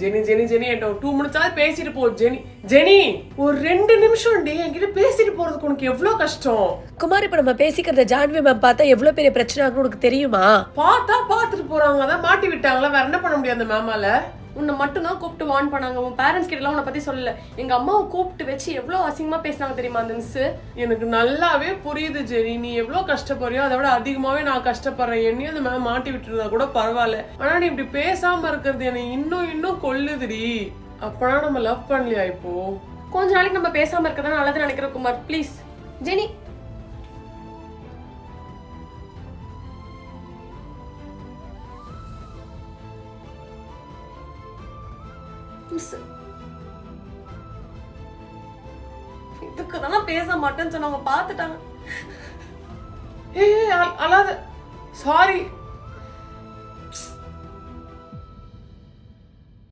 Jenny Jenny Jenny என்கிட்ட ஒரு 2 minutes பேசிட்டு போ ஜெனி. ஜெனி ஒரு 2 நிமிஷம் என்கிட்ட பேசிட்டு போறதுக்கு உனக்கு எவ்வளவு கஷ்டம்? குமார், இப்ப நம்ம பேசிக்கிறத ஜான்வி மேம் பார்த்தா எவ்வளவு பெரிய பிரச்சனை ஆகும் உனக்கு தெரியுமா? பாத்துட்டு போறாங்க, அதான் மாட்டி விட்டாங்களா, வேற என்ன பண்ண முடியாது அந்த மேமால. உன்னை மட்டும் தான் கூப்பிட்டு வார்ன் பண்ணாங்க, உன் பேரண்ட்ஸ் கிட்ட எல்லாம் உன்னை பத்தி சொல்லல. எங்க அம்மாவை கூப்பிட்டு வச்சு எவ்வளவு அசிங்கமா பேசினாங்க தெரியுமா அந்த மிஸ்? எனக்கு நல்லாவே புரியுது ஜெனி, நீ எவ்வளவு கஷ்டப்படுறியோ அதை விட அதிகமாவே நான் கஷ்டப்படுறேன். என்னையும் அந்த மேம் மாட்டி விட்டுருந்தா கூட பரவாயில்ல, ஆனா நீ இப்படி பேசாம இருக்கிறது என்னை இன்னும் கொல்லுதுடி. அப்பனா நம்ம லவ் பண்ணலையா இப்போ? கொஞ்ச நாளைக்கு நம்ம பேசாம இருக்கதான் நல்லது நினைக்கிறேன் குமார், ப்ளீஸ். ஜெனி இதுக்குதான் பேச மாட்டேன்னு சொன்னவங்க பாத்துட்டாங்க. அழாத. சாரி